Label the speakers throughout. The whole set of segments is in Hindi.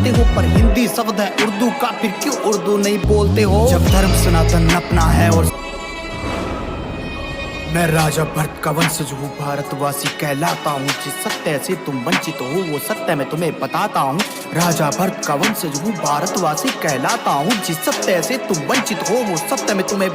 Speaker 1: चलाते हो, पर हिंदी शब्द है उर्दू का, फिर क्यों उर्दू नहीं बोलते हो? जब धर्म सनातन अपना है और मैं राजा भरत का वंशज हूँ, भारतवासी कहलाता हूँ। जिस सत्य से तुम वंचित हो वो सत्य मैं तुम्हें बताता हूँ। राजा भरत का वंशज हूँ, भारतवासी कहलाता हूँ। जिस सत्य से तुम वंचित हो वो सत्य मैं तुम्हें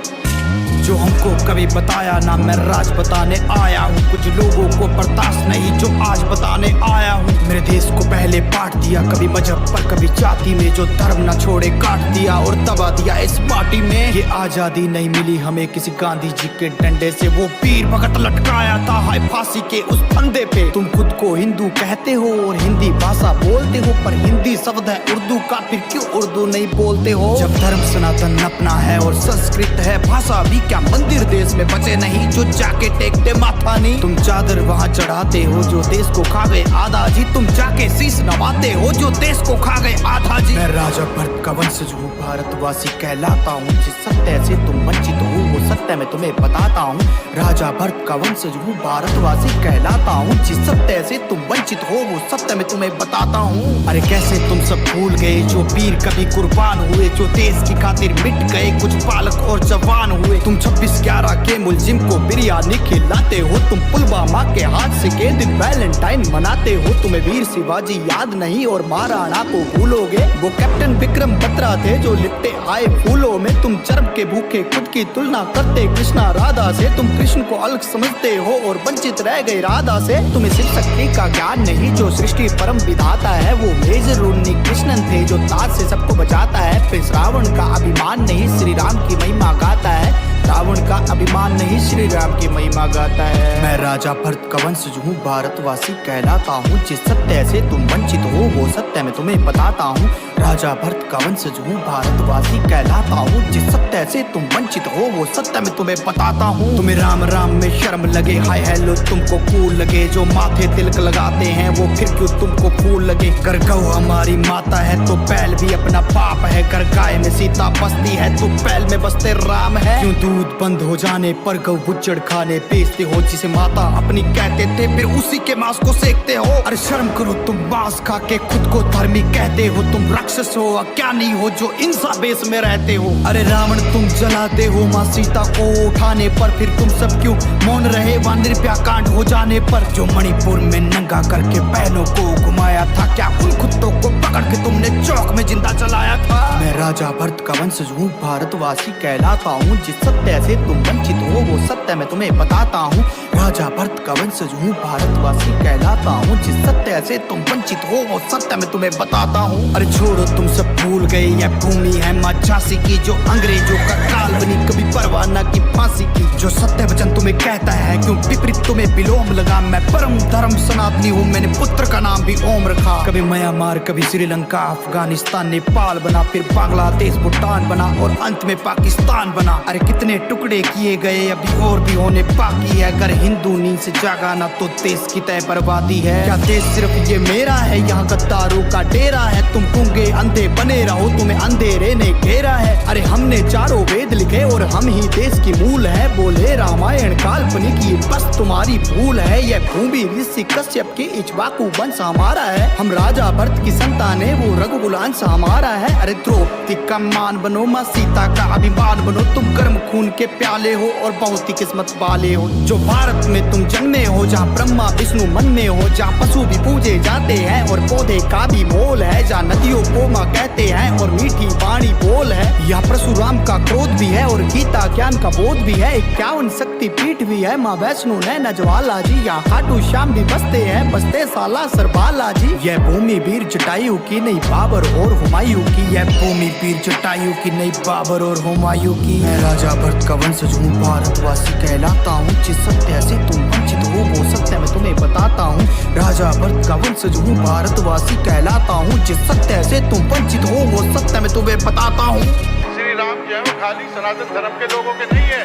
Speaker 1: जो हमको कभी बताया ना, मैं राज बताने आया हूँ। कुछ लोगों को बर्दाश्त नहीं जो आज बताने आया हूँ। मेरे देश को पहले बांट दिया, कभी मजहब पर कभी जाति में, जो धर्म न छोड़े काट दिया और दबा दिया इस माटी में। ये आजादी नहीं मिली हमें किसी गांधी जी के डंडे से, वो वीर भगत लटकाया था हाय फांसी के उस फंदे पे। तुम खुद को हिंदू कहते हो और हिंदी भाषा बोलते हो, पर हिंदी शब्द है उर्दू का, फिर क्यों उर्दू नहीं बोलते हो? जब धर्म सनातन अपना है और संस्कृत है भाषा भी, क्या मंदिर देश में बचे नहीं जो जाके टेकते माथा नहीं? तुम चादर वहाँ चढ़ाते हो जो देश को खा गए आधा जी, तुम जाके शीश नवाते हो जो देश को खा गए आधा जी। मैं राजा भरत का वंशज हूँ, भारतवासी कहलाता हूँ। जिस सत्य से तुम वंचित हो वो सत्य मैं तुम्हें बताता हूँ। राजा भरत का वंशज हूँ, भारतवासी कहलाता हूँ। जिस सत्य से तुम वंचित हो वो सत्य मैं तुम्हें बताता हूँ। अरे कैसे तुम सब भूल गए जो वीर कभी कुर्बान हुए, जो देश की खातिर मिट गए कुछ बालक और जवान हुए। तुम 26/11 के मुलजिम को बिरयानी खिलाते हो, तुम पुलवामा के हादसे के दिन वैलेंटाइन मनाते हो। तुम्हें वीर शिवाजी याद नहीं और महाराणा को भूलोगे, वो कैप्टन विक्रम बत्रा थे जो लिपटे आए फूलों में। तुम चरम के भूखे खुद की तुलना करते कृष्णा राधा से, तुम कृष्ण को अलग समझते हो और वंचित रह गए राधा से। तुम्हें शिव शक्ति का ज्ञान नहीं, जो सृष्टि परम विधाता है वो मेजर उन्नी कृष्णन थे जो ताज से सबको बचाता है। फिर रावण का अभिमान नहीं, श्री राम की महिमा गाता है। रावण का अभिमान नहीं, श्री राम की महिमा गाता है। मैं राजा भरत का वंशज हूँ, भारतवासी कहलाता हूँ। जिस सत्य से तुम वंचित हो वो सत्य मैं तुम्हें बताता हूँ। राजा भरत का वंशज हूँ, भारतवासी कहलाता हूँ। जिस सत्य से तुम वंचित हो वो सत्य मैं तुम्हें बताता हूँ। तुम्हें राम राम में शर्म लगे, हाय हेलो तुमको कूल लगे, जो माथे तिलक लगाते हैं वो फिर क्यों तुमको फूल लगे। कर गौ हमारी माता है तो बैल भी अपना बाप है, कर गाय में सीता बसती है तो बैल में बसते राम है। क्यों दूध बंद हो जाने पर गौ बुच्चड़ खाने बेचते हो, जिसे माता अपनी कहते थे फिर उसी के मांस को सेकते हो। अरे शर्म करो तुम मांस खा के खुद को धर्मी कहते हो, तुम राक्षस हो क्या नहीं हो जो इंसान बेस में रहते हो। अरे रावण तुम जलाते हो माँ सीता को उठाने पर, फिर तुम सब क्यों मौन रहे वहाँ निर्भया कांड हो जाने पर। जो मणिपुर में नंगा करके बहनों को घुमाया था, क्या उन कुत्तों को पकड़ के तुमने चौक में जिंदा चलाया था? मैं राजा भरत का वंशज हूँ, भारतवासी कहलाता हूँ। जिस सत्य से तुम वंचित हो वो सत्य मैं तुम्हें बताता हूँ। राजा भरत का वंशज हूँ, भारतवासी कहलाता हूँ। जिस सत्य से तुम वंचित हो वो सत्य मैं तुम्हें बताता हूँ। अरे छोड़ो तुम सब भूल गए यह भूमि है माँ झांसी की, जो अंग्रेजों का काल बनी कभी परवाह न की फांसी की। जो सत्य वचन तुम्हें कहता है क्यों विपरीत तुम्हें विलोम लगा। मैं परम धर्म सनातनी हूँ, मैंने पुत्र का नाम भी ओम रखा। कभी म्यांमार कभी श्रीलंका अफगानिस्तान नेपाल बना, फिर बांग्लादेश भूटान बना और अंत में पाकिस्तान बना। अरे कितने टुकड़े किए गए अभी और भी होने बाकी है। अगर हिंदू नींद से जागा ना तो देश की तय बर्बादी है। क्या देश सिर्फ ये मेरा है, यहाँ गद्दारों का डेरा है। तुम गूंगे अंधे बने रहो, तुम्हें अंधेरे ने घेरा है। अरे हमने चारों वेद लिखे और हम ही देश की मूल है। बोले रामायण काल्पनिक ये बस तुम्हारी भूल है। यह भूमि ऋषि कश्यप की इक्ष्वाकु वंश हमारा है। हम राजा भरत की संतान है, वो रघुकुलांश हमारा है। अरे द्रौपदी का मान बनो, माँ सीता का अभिमान बनो। तुम गर्म खून के प्याले हो और बहुत ही किस्मत वाले हो। जो भारत में तुम जन्मे हो, जहाँ ब्रह्मा विष्णु मन में हो, जहाँ पशु भी पूजे जाते हैं और पौधे का भी मोल है, जहाँ नदियों को माँ कहते हैं और मीठी वाणी बोल है। यहाँ परशुराम का क्रोध भी है और गीता ज्ञान का बोध भी है। 51 शक्ति पीठ भी है, माँ वैष्णो नैना ज्वाला जी। यहाँ खाटू श्याम भी बसते हैं, बसते साला सरबाला जी। यह भूमि वीर जटायु की नहीं बाबर और हुमायूं की। यह भूमि वीर जटायु की नहीं बाबर और हुमायूं की। मैं राजा भरत का वंशज हूँ, भारतवासी कहलाता हूँ। जिस सत्य से तुम वंचित हो वो सत्य मैं तुम्हें बताता हूँ। राजा भरत का वंशज हूँ, भारतवासी कहलाता हूँ। जिस सत्य से तुम वंचित हो वो सत्य मैं तुम्हें बताता हूँ।
Speaker 2: श्री राम जो है वो खाली सनातन धर्म के लोगों के नहीं है,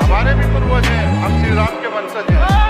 Speaker 2: हमारे भी पूर्वज हैं। हम श्री राम के वंशज हैं।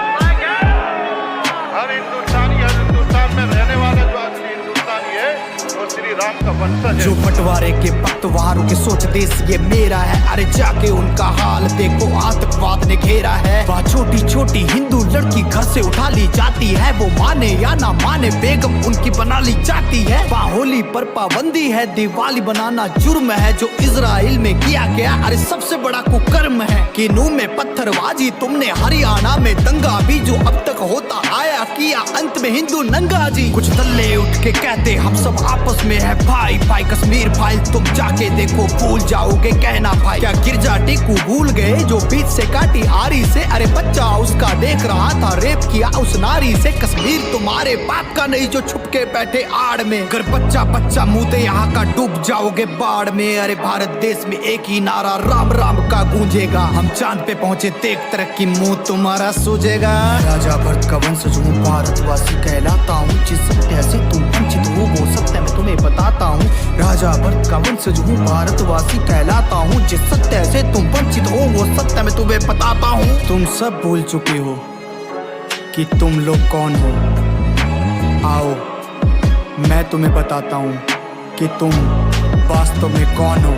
Speaker 2: हर हिंदुस्तान में रहने वाला जो असली हिंदुस्तानी है वो श्री राम का वंशज
Speaker 1: जो
Speaker 2: है।
Speaker 1: बंटवारे के पतवारों के सोच देश ये मेरा है, अरे जाके उनका हाल देखो आतंकवाद ने घेरा है। वह छोटी छोटी हिंदू लड़की घर से उठा ली जाती है, वो माने या ना माने बेगम उनकी बना ली जाती है। वह होली पर पाबंदी है, दिवाली बनाना जुर्म है, जो इजराइल में किया गया अरे सबसे बड़ा कुकर्म है। किनू में पत्थरबाजी तुमने, हरियाणा में दंगा भी जो अब तक होता आया, किया अंत में हिंदू नंगा जी। कुछ दल्ले उठ के कहते हम सब आपस में है भाई भाई, कश्मीर फाइल तुम जाके देखो भूल जाओगे कहना भाई। क्या गिरजा टेकू भूल गए जो बीच से काटी आरी से, अरे बच्चा उसका देख रहा था रेप किया उस नारी से। कश्मीर तुम्हारे बाप का नहीं जो छुप के बैठे आड़ में, अगर बच्चा बच्चा मुंह दे यहाँ का डूब जाओगे बाढ़ में। अरे भारत देश में एक ही नारा राम राम का गूंजेगा, हम चांद पे पहुंचे देख तरक्की मुंह तुम्हारा सूझेगा। राजा भरत का वंशज हूँ, भारतवासी कहलाता हूँ, जिस सत्य से तुम वंचित हो वो सत्य मैं तुम्हें बताता हूँ। राजा भरत का वंशज हूँ, भारतवासी कहलाता हूँ, जिस सत्य से तुम वंचित हो वो सत्य मैं तुम्हें बताता हूँ। तुम सब भूल चुके हो कि तुम लोग कौन हो, आओ मैं तुम्हें बताता हूँ कि तुम वास्तव में कौन हो।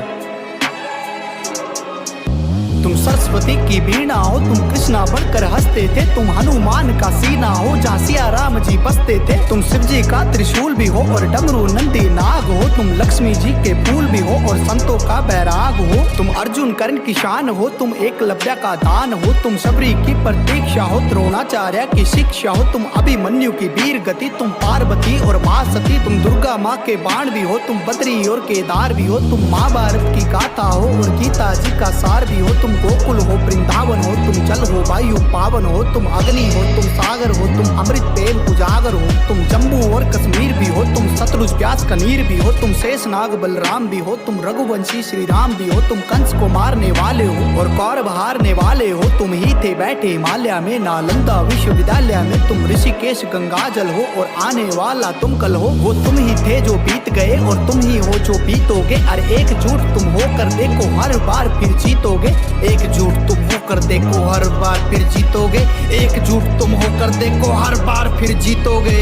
Speaker 1: तुम सरस्वती की वीणा हो, तुम कृष्णा बनकर हंसते थे, तुम हनुमान का सीना हो जहाँ सिया राम जी बसते थे। तुम शिव जी का त्रिशूल भी हो और डमरू नंदी नाग हो, तुम लक्ष्मी जी के फूल भी हो और संतों का बैराग हो। तुम अर्जुन कर्ण की शान हो, तुम एकलव्य का दान हो, तुम शबरी की प्रतीक्षा हो, द्रोणाचार्य की शिक्षा हो, तुम अभिमन्यु की वीर गति, तुम पार्वती और माँ सती, तुम दुर्गा माँ के बाण भी हो, तुम बद्री और केदार भी हो, तुम महाभारत की गाथा हो और गीता जी का सार भी हो। तुम गोकुल हो, वृंदावन हो, तुम जल हो, वायु पावन हो, तुम अग्नि हो, तुम सागर हो, तुम अमृत प्रेम उजागर हो, तुम जम्मू और कश्मीर भी हो, तुम सतलुज व्यास कनीर भी हो, तुम शेषनाग बलराम भी हो, तुम रघुवंशी श्री राम भी हो, तुम कंस को मारने वाले हो और कौरव हारने वाले हो। तुम ही थे बैठे हिमालय में, नालंदा विश्वविद्यालय में, तुम ऋषिकेश गंगाजल हो और आने वाला तुम कल हो। वो तुम ही थे जो बीत गए और तुम ही हो जो बीतोगे, अरे एकजुट तुम होकर देखो हर बार फिर जीतोगे। एकजुट तुम होकर देखो हर बार फिर जीतोगे, एकजुट तुम होकर देखो हर बार फिर जीतोगे।